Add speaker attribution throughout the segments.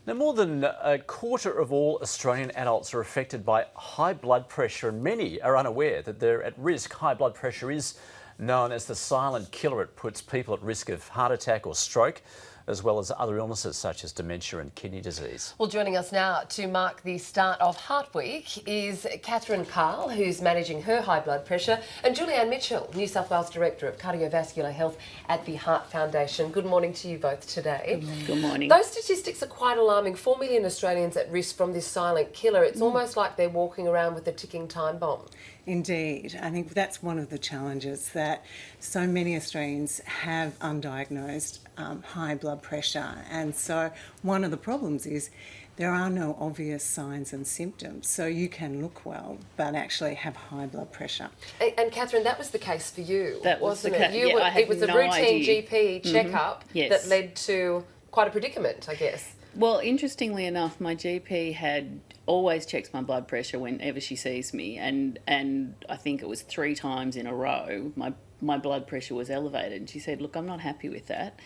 Speaker 1: Now, more than a quarter of all Australian adults are affected by high blood pressure, and many are unaware that they're at risk. High blood pressure is known as the silent killer. It puts people at risk of heart attack or stroke, as well as other illnesses such as dementia and kidney disease.
Speaker 2: Well, joining us now to mark the start of Heart Week is Catherine Carl, who's managing her high blood pressure, and Julianne Mitchell, New South Wales Director of Cardiovascular Health at the Heart Foundation. Good morning to you both today.
Speaker 3: Good morning.
Speaker 2: Those statistics are quite alarming. 4 million Australians at risk from this silent killer. It's almost like they're walking around with a ticking time bomb.
Speaker 4: Indeed. I think that's one of the challenges, that so many Australians have undiagnosed high blood pressure. And so one of the problems is there are no obvious signs and symptoms. So you can look well, but actually have high blood pressure.
Speaker 2: And Catherine, that was the case for you,
Speaker 3: That was
Speaker 2: wasn't
Speaker 3: the
Speaker 2: it?
Speaker 3: case. Yeah, I had
Speaker 2: it was a
Speaker 3: no
Speaker 2: routine
Speaker 3: idea.
Speaker 2: GP checkup
Speaker 3: Yes.
Speaker 2: that led to quite a predicament, I guess.
Speaker 3: Well, interestingly enough, my GP had always checks my blood pressure whenever she sees me, and I think it was 3 times in a row my blood pressure was elevated. And she said, "Look, I'm not happy with that.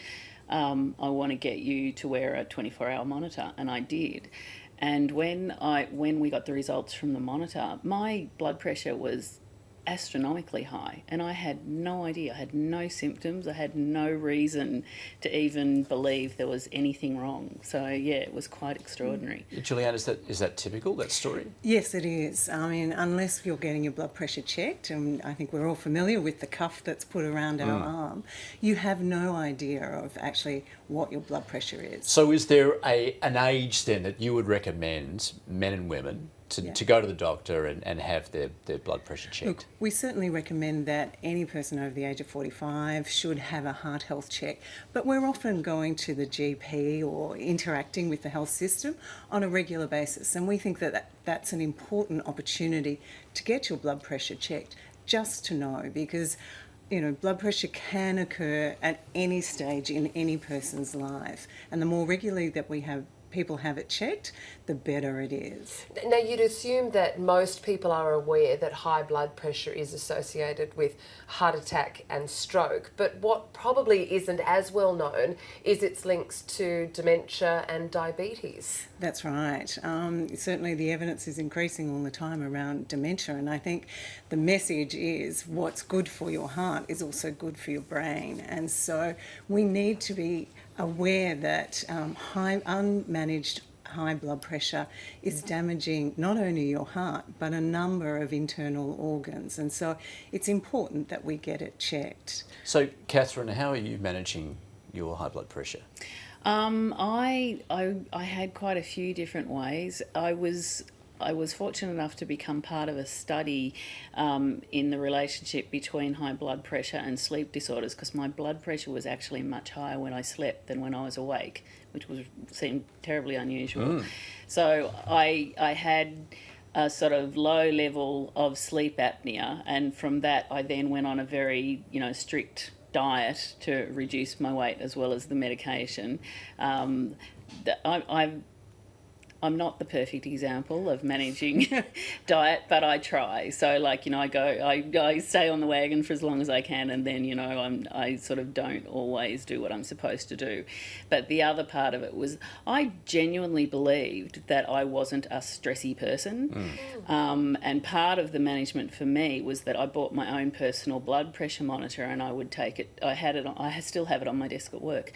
Speaker 3: I want to get you to wear a 24-hour monitor," and I did. And when we got the results from the monitor, my blood pressure was astronomically high, and I had no idea. I had no symptoms. I had no reason to even believe there was anything wrong. So yeah, it was quite extraordinary.
Speaker 1: Julianne, is that typical, that story?
Speaker 4: Yes, it is. I mean, unless you're getting your blood pressure checked, and I think we're all familiar with the cuff that's put around our arm, you have no idea of actually what your blood pressure is.
Speaker 1: So is there an age then that you would recommend men and women to go to the doctor and have their blood pressure checked?
Speaker 4: Look, we certainly recommend that any person over the age of 45 should have a heart health check, but we're often going to the GP or interacting with the health system on a regular basis, and we think that that's an important opportunity to get your blood pressure checked, just to know, because blood pressure can occur at any stage in any person's life, and the more regularly that people have it checked, the better it is.
Speaker 2: Now, you'd assume that most people are aware that high blood pressure is associated with heart attack and stroke, but what probably isn't as well known is its links to dementia and diabetes.
Speaker 4: That's right. Certainly the evidence is increasing all the time around dementia, and I think the message is what's good for your heart is also good for your brain. And so we need to be aware that unmanaged high blood pressure is damaging not only your heart but a number of internal organs, and so it's important that we get it checked.
Speaker 1: So, Catherine, how are you managing your high blood pressure?
Speaker 3: I had quite a few different ways. I was fortunate enough to become part of a study in the relationship between high blood pressure and sleep disorders, because my blood pressure was actually much higher when I slept than when I was awake, which seemed terribly unusual. So I had a sort of low level of sleep apnea, and from that I then went on a very strict diet to reduce my weight as well as the medication. I'm not the perfect example of managing diet, but I try. So, I stay on the wagon for as long as I can, and then, I sort of don't always do what I'm supposed to do. But the other part of it was I genuinely believed that I wasn't a stressy person. And part of the management for me was that I bought my own personal blood pressure monitor, and I would take it. I still have it on my desk at work.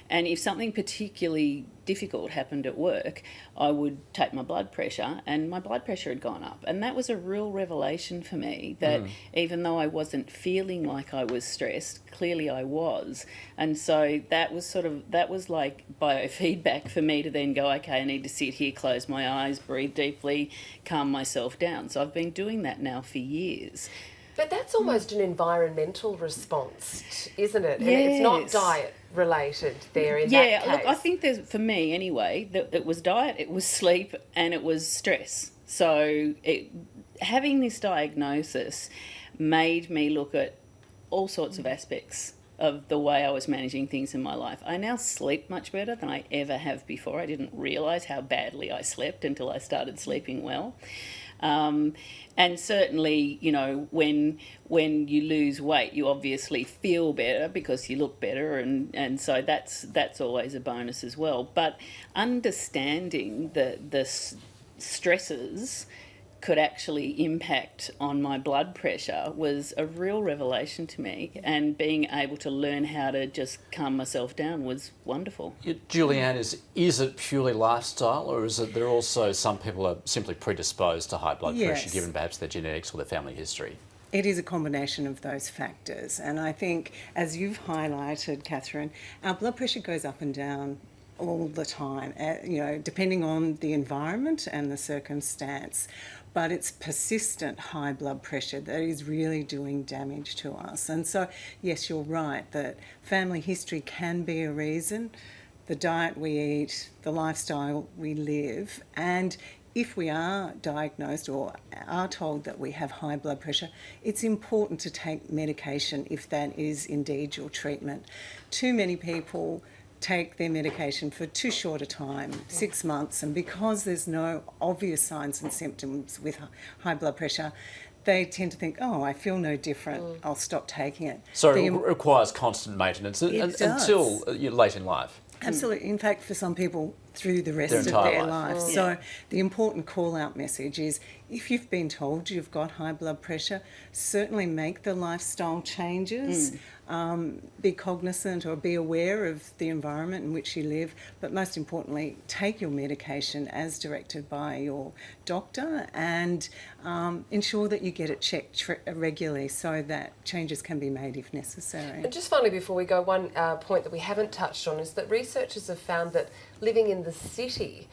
Speaker 3: And if something particularly difficult happened at work, I would take my blood pressure, and my blood pressure had gone up. And that was a real revelation for me, that even though I wasn't feeling like I was stressed, clearly I was. And so that was like biofeedback for me to then go, okay, I need to sit here, close my eyes, breathe deeply, calm myself down. So I've been doing that now for years.
Speaker 2: But that's almost an environmental response, isn't it?
Speaker 3: Yes.
Speaker 2: And it's not diet related there in that case.
Speaker 3: Yeah, look, I think for me anyway, it was diet, it was sleep, and it was stress. So having this diagnosis made me look at all sorts of aspects of the way I was managing things in my life. I now sleep much better than I ever have before. I didn't realise how badly I slept until I started sleeping well. And certainly, you know, when you lose weight, you obviously feel better because you look better, and so that's always a bonus as well. But understanding the stresses could actually impact on my blood pressure was a real revelation to me, and being able to learn how to just calm myself down was wonderful.
Speaker 1: Julianne, is it purely lifestyle, or is it there also some people are simply predisposed to high blood pressure
Speaker 4: Yes.
Speaker 1: given perhaps their genetics or their family history?
Speaker 4: It is a combination of those factors. And I think, as you've highlighted, Catherine, our blood pressure goes up and down all the time, you know, depending on the environment and the circumstance. But it's persistent high blood pressure that is really doing damage to us. And so, yes, you're right that family history can be a reason, the diet we eat, the lifestyle we live, and if we are diagnosed or are told that we have high blood pressure, it's important to take medication if that is indeed your treatment. Too many people take their medication for too short a time, 6 months, and because there's no obvious signs and symptoms with high blood pressure, they tend to think, oh, I feel no different, I'll stop taking it.
Speaker 1: So it requires constant maintenance
Speaker 4: does.
Speaker 1: until you're late in life.
Speaker 4: Absolutely. In fact, for some people, through the rest
Speaker 1: Their
Speaker 4: of
Speaker 1: entire
Speaker 4: their
Speaker 1: life.
Speaker 4: life. So the important call-out message is, if you've been told you've got high blood pressure, certainly make the lifestyle changes. Be cognizant or be aware of the environment in which you live, but most importantly, take your medication as directed by your doctor, and ensure that you get it checked regularly so that changes can be made if necessary.
Speaker 2: And just finally, before we go, one point that we haven't touched on is that researchers have found that living in the city,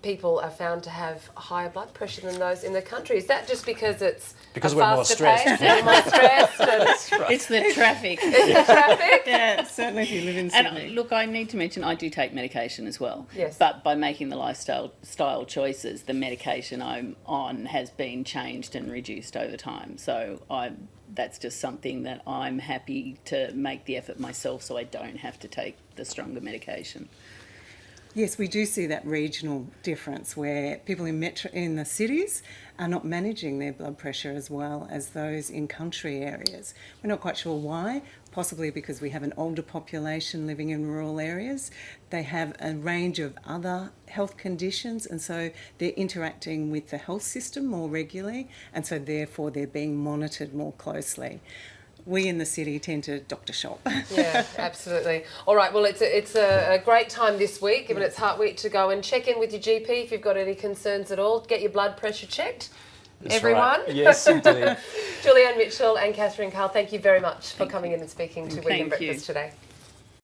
Speaker 2: people are found to have higher blood pressure than those in the country. Is that just because it's
Speaker 1: Because
Speaker 2: a
Speaker 1: we're more
Speaker 2: faster
Speaker 1: stressed.
Speaker 2: pace, we're more stressed? And
Speaker 3: It's the traffic.
Speaker 2: it's the traffic?
Speaker 4: Yeah, certainly if you live in Sydney.
Speaker 3: And look, I need to mention I do take medication as well.
Speaker 2: Yes.
Speaker 3: But by making the lifestyle choices, the medication I'm on has been changed and reduced over time. So that's just something that I'm happy to make the effort myself, so I don't have to take the stronger medication.
Speaker 4: Yes, we do see that regional difference where people in the cities are not managing their blood pressure as well as those in country areas. We're not quite sure why, possibly because we have an older population living in rural areas. They have a range of other health conditions, and so they're interacting with the health system more regularly, and so therefore they're being monitored more closely. We in the city tend to doctor shop.
Speaker 2: Yeah, absolutely. All right, well, it's a great time this week, given it's Heart Week, to go and check in with your GP if you've got any concerns at all. Get your blood pressure checked.
Speaker 1: That's
Speaker 2: Everyone.
Speaker 1: right. Yes, indeed.
Speaker 2: Julianne Mitchell and Catherine Carl, thank you very much for coming in and speaking to Weekend
Speaker 3: Thank you.
Speaker 2: Breakfast today.